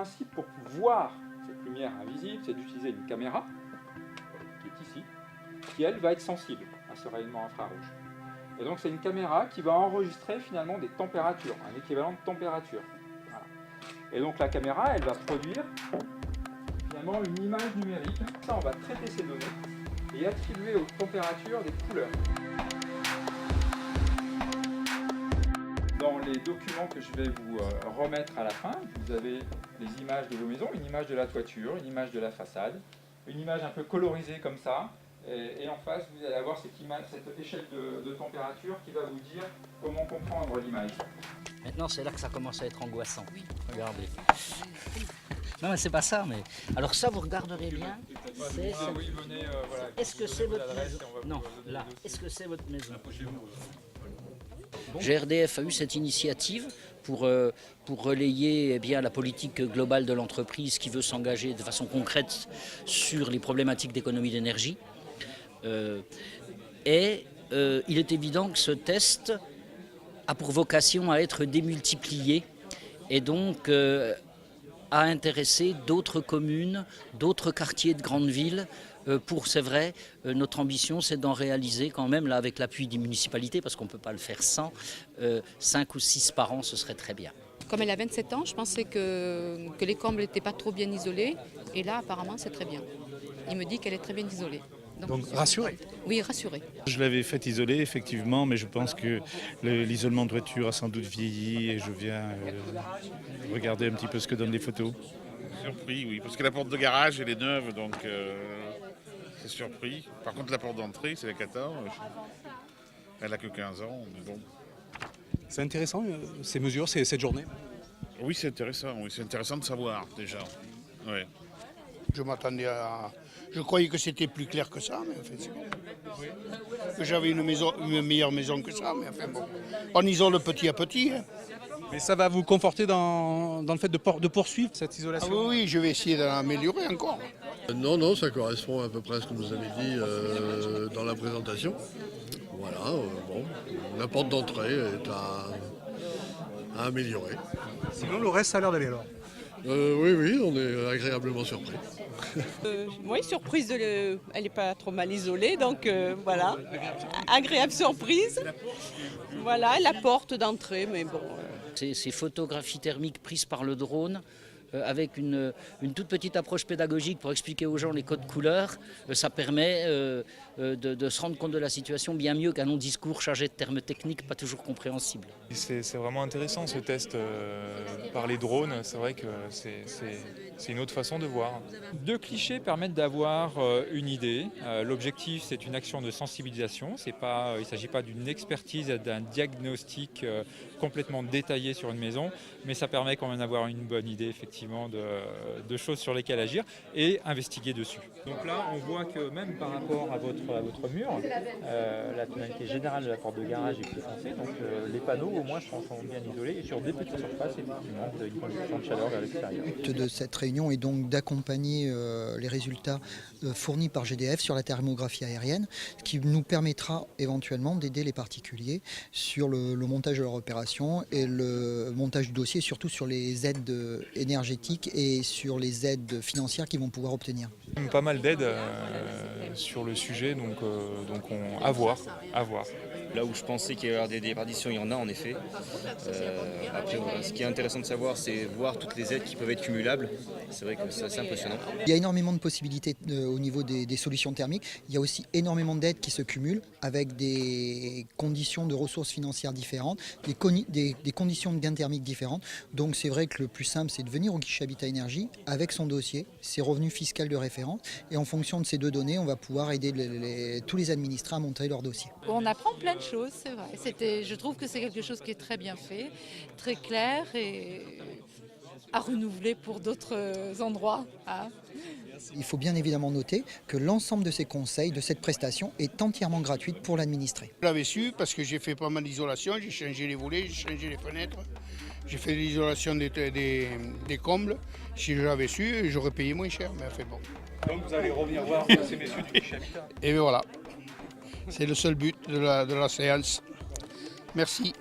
principe pour voir cette lumière invisible, c'est d'utiliser une caméra, qui est ici, qui elle va être sensible à ce rayonnement infrarouge. Et donc c'est une caméra qui va enregistrer finalement des températures, un équivalent de température. Voilà. Et donc la caméra, elle va produire finalement une image numérique. Ça, on va traiter ces données et attribuer aux températures des couleurs. Dans les documents que je vais vous remettre à la fin, vous avez les images de vos maisons, une image de la toiture, une image de la façade, une image un peu colorisée comme ça. Et en face, vous allez avoir cette échelle de température qui va vous dire comment comprendre l'image. Maintenant, c'est là que ça commence à être angoissant. Oui. Regardez. Non, mais c'est pas ça. Mais alors ça, vous regarderez bien. Est-ce que c'est votre maison? Non, là. Est-ce que c'est votre maison? GRDF a eu cette initiative pour relayer la politique globale de l'entreprise qui veut s'engager de façon concrète sur les problématiques d'économie d'énergie. Il est évident que ce test a pour vocation à être démultiplié et donc à intéresser d'autres communes, d'autres quartiers de grandes villes. C'est vrai, notre ambition c'est d'en réaliser quand même, là avec l'appui des municipalités, parce qu'on ne peut pas le faire sans, 5 ou 6 par an, ce serait très bien. Comme elle a 27 ans, je pensais que les combles n'étaient pas trop bien isolés, et là apparemment c'est très bien. Il me dit qu'elle est très bien isolée. Donc rassurée? Oui, rassurée. Je l'avais faite isolée effectivement, mais je pense que l'isolement de toiture a sans doute vieilli et je viens regarder un petit peu ce que donnent les photos. Surpris, oui, parce que la porte de garage elle est neuve, donc c'est surpris. Par contre la porte d'entrée, c'est la 14, elle a que 15 ans, mais bon. C'est intéressant ces mesures, cette journée? Oui, c'est intéressant de savoir déjà. Ouais. Je m'attendais à... Je croyais que c'était plus clair que ça, mais en fait c'est bon. Que j'avais une meilleure maison que ça, mais enfin bon. On isole petit à petit. Hein. Mais ça va vous conforter dans le fait de poursuivre cette isolation? Ah oui, je vais essayer d'améliorer encore. Non, ça correspond à peu près à ce que vous avez dit dans la présentation. Voilà, bon, la porte d'entrée est à améliorer. Sinon le reste ça a l'air d'aller alors? Oui, on est agréablement surpris. Oui, surprise, elle n'est pas trop mal isolée, donc voilà, agréable surprise. Voilà, la porte d'entrée, mais bon. Ces photographies thermiques prises par le drone, avec une toute petite approche pédagogique pour expliquer aux gens les codes couleurs, ça permet de se rendre compte de la situation bien mieux qu'un long discours chargé de termes techniques pas toujours compréhensibles. C'est vraiment intéressant ce test par les drones, c'est vrai que c'est une autre façon de voir. 2 clichés permettent d'avoir une idée. L'objectif c'est une action de sensibilisation, il ne s'agit pas d'une expertise, d'un diagnostic complètement détaillé sur une maison, mais ça permet quand même d'avoir une bonne idée effectivement de choses sur lesquelles agir et investiguer dessus. Donc là on voit que même par rapport à votre mur, la tonalité générale de la porte de garage est plus foncée, donc les panneaux au moins sont bien isolés et sur des petites surfaces effectivement vous avez une conduction de chaleur vers l'extérieur. Le but de cette réunion est donc d'accompagner les résultats fournis par GDF sur la thermographie aérienne, ce qui nous permettra éventuellement d'aider les particuliers sur le montage de leur opération et le montage du dossier, surtout sur les aides énergétiques et sur les aides financières qu'ils vont pouvoir obtenir. Pas mal d'aides sur le sujet, donc à voir. Là où je pensais qu'il y avait des déperditions, il y en a en effet. Après, voilà, ce qui est intéressant de savoir, c'est voir toutes les aides qui peuvent être cumulables. C'est vrai que c'est assez impressionnant. Il y a énormément de possibilités au niveau des solutions thermiques. Il y a aussi énormément d'aides qui se cumulent avec des conditions de ressources financières différentes, des conditions de gain thermique différentes. Donc c'est vrai que le plus simple, c'est de venir au guichet Habitat Énergie avec son dossier, ses revenus fiscaux de référence. Et en fonction de ces 2 données, on va pouvoir aider tous les administrés à monter leur dossier. On apprend plein de choses, c'est vrai. Je trouve que c'est quelque chose qui est très bien fait, très clair et à renouveler pour d'autres endroits. Hein. Il faut bien évidemment noter que l'ensemble de ces conseils, de cette prestation, est entièrement gratuite pour l'administré. Je l'avais su parce que j'ai fait pas mal d'isolation, j'ai changé les volets, j'ai changé les fenêtres, j'ai fait l'isolation des combles. Si je l'avais su, j'aurais payé moins cher, mais enfin bon. Donc vous allez revenir voir ces messieurs du guichet Habitat. Et bien voilà, c'est le seul but de la séance. Merci.